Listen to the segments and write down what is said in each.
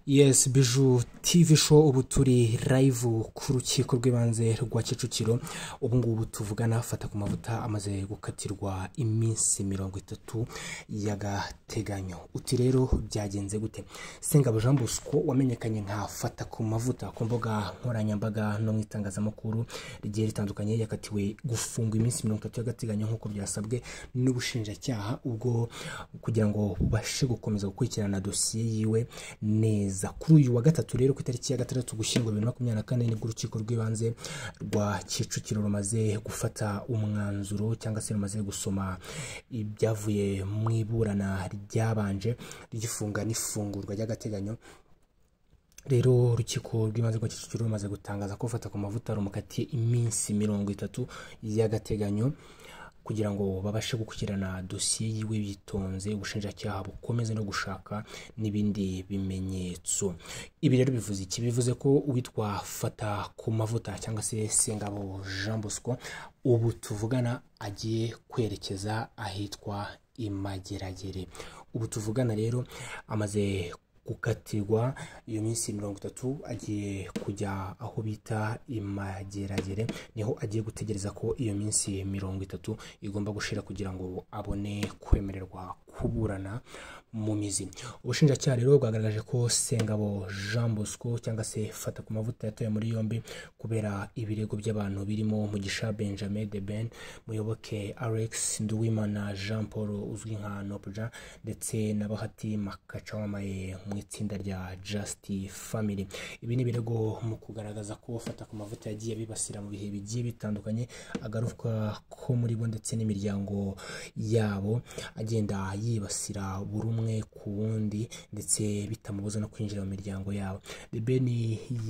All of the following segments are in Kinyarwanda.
Yes, Biju TV show ubu turi live ku rukiko rw'ibanze rwa Kicukiro. Ubu ngubu tuvugana fata ku mavuta amaze gukatirwa iminsi 30 y'agateganyo. Uti rero byagenze gute? Sengabo Jean Bosco wamenyekanye nka fata ku mavuta ku mboga nkoranyambaga no mu itangazamakuru rigiye ritandukanye yakatiwe gufungwa iminsi 30 y'agateganyo nk'uko byasabwe n'ubushinjacyaha, ubwo kugira ngo bashe gukomeza gukurikirana dosiye yiwe neza. Kuri uyu wa gatatu rero ku itariki ya 6 Ugushyingo 2024 nibwo urukiko rw'ibanze rwa Kicukiro rumaze gufata umwanzuro cyangwa se rumaze gusoma ibyavuye mu iburana ryabanje rigifunga n'ifungurwa ry'agateganyo. Rero urukiko rw'ibanze rwa Kicukiro rumaze gutangaza ko fata ku mavuta rumukatiye iminsi 30 y'agateganyo kugira ngo babashe gukurikirana dosiye yiwe bitonze, ubushinjacyaha bukomeze no gushaka n'ibindi bimenyetso. Ibi rero bivuze iki? Bivuze ko uwitwa fata ku mavuta cyangwa se Sengabo Jean Bosco ubu tuvugana agiye kwerekeza ahitwa Imageragere. Ubu tuvugana rero amaze gukatirwa iyo minsi 30 agiye kujya aho bita Imageragere, niho agiye gutegereza ko iyo minsi 30 igomba gushira kugira ngo abone kwemererwa kuburana mu mizi. Ubushinjacyaha rero bwagaragaje ko Sengabo Jean Bosco cyangwa se fata ku mavuta yatoye muri yombi kubera ibirego by'abantu birimo Mugisha Benjamin de Ben, Muyoboke Alex, Nduwimana Jean Paul uzwi nka Nopja ndetse na Bahati Makacha wamaye mu itsinda rya Just Family. Ibi ni birego mu kugaragaza ko fata ku mavuta yagiye bibasira mu bihe bigiye bitandukanye, agaruka ko muri bo ndetse n'imiryango yabo agenda yibasira buri umwe ku wundi ndetse bitamubuza no kwinjira mu miryango yabo. De Ben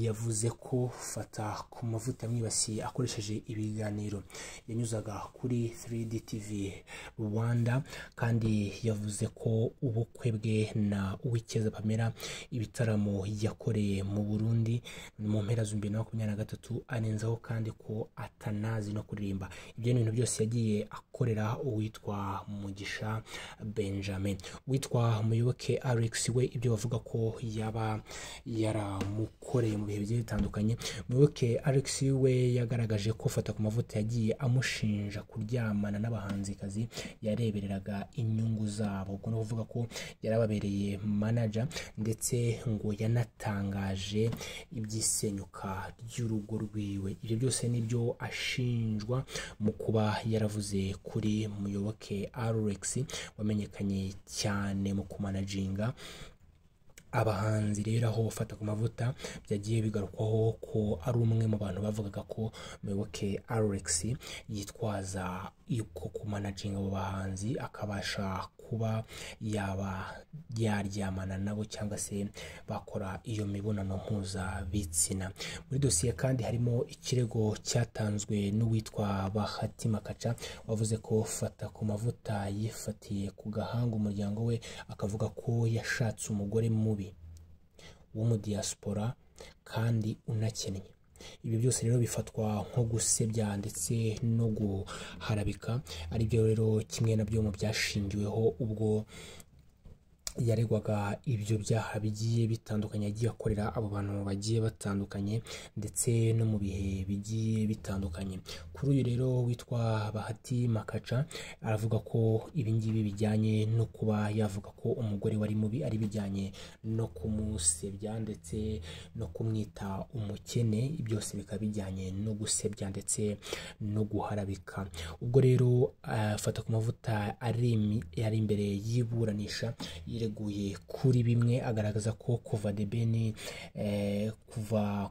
yavuze ko fata ku mavuta yamwibasiye akoresheje ibiganiro yanyuzaga kuri 3D TV Rwanda, kandi yavuze ko ubukwe bwe na Uwikeza Pamela ibitaramo yakoreye mu Burundi mu mpera z'2023 anenzaho kandi ko atanazi no kuririmba. Ibyo bintu byose yagiye akorera uwitwa Mugisha Benjamin. Witwa Muyoboke Alex we ibyo bavuga ko yaba yaramukoreye mu bihe bigiye bitandukanye. Muyoboke Alex we yagaragaje ko fata ku mavuta yagiye amushinja kuryamana n'abahanzikazi yarebereraga inyungu zabo, ubwo no kuvuga ko yarababereye manager ndetse ngo yanatangaje ibyisenyuka ry'urugo rwiwe. Ibyo byose nibyo ashinjwa mu kuba yaravuze kuri Muyoboke Alex wamenyekanye cyane mu kumanaginga abahanzi. Rero aho fata ku mavuta byagiye bigarukwaho ko ari umwe mu bantu bavugaga ko Muyoboke Alex yitwaza yuko kumanaginga abo bahanzi akabasha kuba yaba yaryamana nabo cyangwa se bakora iyo mibonano mpuzabitsina. Muri dosiye kandi harimo ikirego cyatanzwe n'uwitwa Bahati Makacha wavuze ko fata ku mavuta yifatiye ku gahanga umuryango we, akavuga ko yashatse umugore mubi w'umudiaspora kandi unakennye. Ibi byose rero bifatwa nko gusebya ndetse no guharabika, ari byo rero kimwe nabyo mu byashingiweho ubwo yaregwaga ibyo byaha bigiye bitandukanye yagiye akorera abo bantu bagiye batandukanye ndetse no mu bihe bigiye bitandukanye. Kuri uyu rero witwa Bahati Makacha aravuga ko ibi ngibi bijyanye no kuba yavuga ko umugore wari mubi ari bijyanye no kumusebya ndetse no kumwita umukene, byose bikaba bijyanye no gusebya ndetse no guharabika. Ubwo rero fata ku mavuta ari imbere y'iburanisha yireguye kuri bimwe, agaragaza ko kuva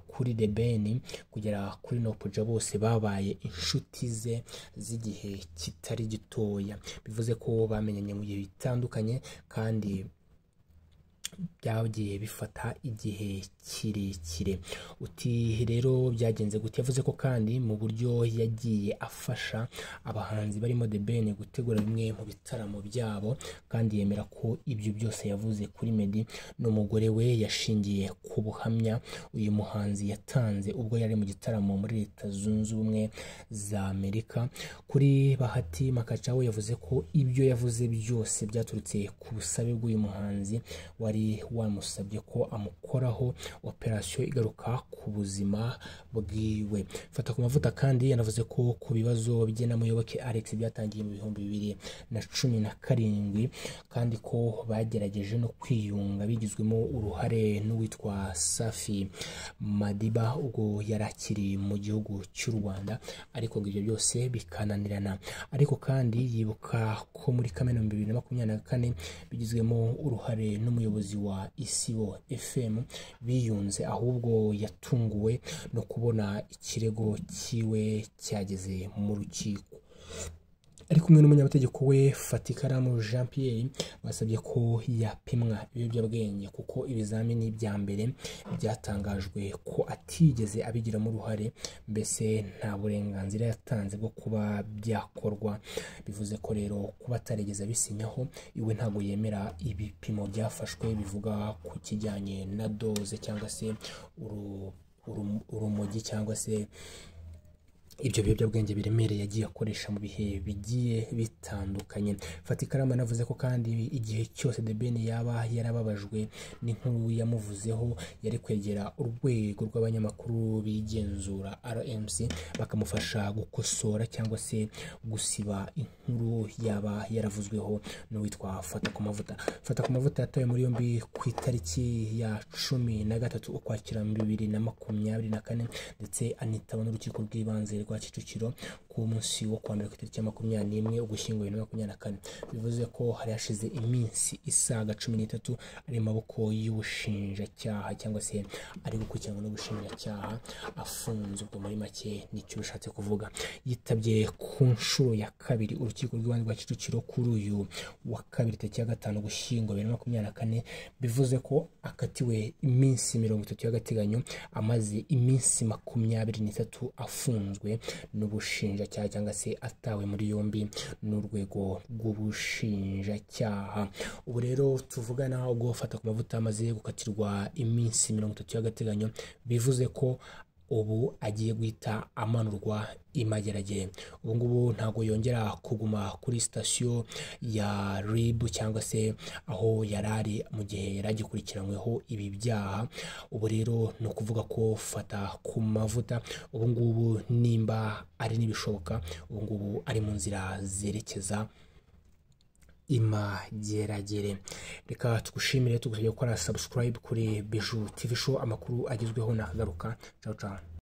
kuri De Ben kugera kuri Nopja bose babaye inshuti ze z'igihe kitari gitoya. Bivuze ko bamenyanye mu gihe bitandukanye kandi byagiye bifata igihe kirekire. Uti rero byagenze gute? Yavuze ko kandi mu buryo yagiye afasha abahanzi barimo De Ben gutegura bimwe mu bitaramo byabo, kandi yemera ko ibyo byose yavuze kuri Meddy n'umugore we yashingiye ku buhamya uyu muhanzi yatanze ubwo yari mu gitaramo muri Leta Zunze Ubumwe za Amerika. Kuri Bahati Makacha we yavuze ko ibyo yavuze byose byaturutse ku busabe bw'uyu muhanzi wari wari wamusabye ko amukoraho operasiyo igaruka ku buzima bwiwe. Fata ku mavuta kandi yanavuze ko ku bibazo bye na Muyoboke Alex byatangiye mu 2017 kandi ko bagerageje no kwiyunga bigizwemo uruhare n'uwitwa Safi Madiba ubwo yarakiri mu gihugu cy'u Rwanda, ariko ngo ibyo byose bikananirana. Ariko kandi yibuka ko muri Kamena 2024 bigizwemo uruhare n'umuyobozi wa Isibo FM biyunze, ahubwo yatunguwe no kubona ikirego cyiwe cyageze mu rukiko. Ari kumwe n'umunyamategeko we Fatikaramu Jean Pierre basabye ko yapimwa ibiyobyabwenge kuko ibizamini bya mbere byatangajwe ko atigeze abigiramo uruhare, mbese nta burenganzira yatanze bwo kuba byakorwa. Bivuze ko rero kuba atarigeze abisinyaho iwe ntabwo yemera ibipimo byafashwe bivuga ku kijyanye na doze cyangwa se urumogi cyangwa se ibyo biyobyabwenge biremereye yagiye akoresha mu bihe bigiye bitandukanye. Fatikaramu yanavuze ko kandi igihe cyose The Ben yaba yarababajwe n'inkuru yamuvuzeho yari kwegera urwego rw'abanyamakuru bigenzura RMC bakamufasha gukosora cyangwa se gusiba inkuru yaba yaravuzweho n'uwitwa Fata ku mavuta. Fata ku mavuta yatawe muri yombi ku itariki ya 13 Ukwakira 2024 ndetse anitaba n'urukiko rw'ibanze rwa Kicukiro ku munsi wo kwa mbere ku itariki ya 21 Ugushyingo 2024. Bivuze ko hari hashize iminsi isaga 13 ari maboko y'ubushinjacyaha cyangwa se ari gukurikiranwa n'ubushinjacyaha afunzwe. Muri make nicyo bishatse kuvuga. Yitabye ku nshuro ya kabiri urukiko rw'ibanze rwa Kicukiro kuri uyu wa kabiri tariki ya 5 Ugushyingo 2024. Bivuze ko akatiwe iminsi 30 y'agateganyo amaze iminsi 23 afunzwe n'ubushinjacyaha cyangwa se atawe muri yombi n'urwego rw'ubushinjacyaha. Ubu rero tuvugana ubwo Fata ku mavuta amaze gukatirwa iminsi 30 y'agateganyo, bivuze ko ubu agiye guhita amanurwa imageragere. Ubu ngubu ntago yongera kuguma kuri sitasiyo ya RIB cyangwa se aho yarari mu gihe yaragikurikiranyweho ibi byaha. Ubu rero no kuvuga ko Fata ku mavuta ubu ngubu nimba ari nibishoboka ubu ngubu ari mu nzira zerekeza imageragere. Reka tugushimire, tugusabye gukora subscribe kuri Bijou TV Show, amakuru agezweho nakagaruka. Ciao ciao.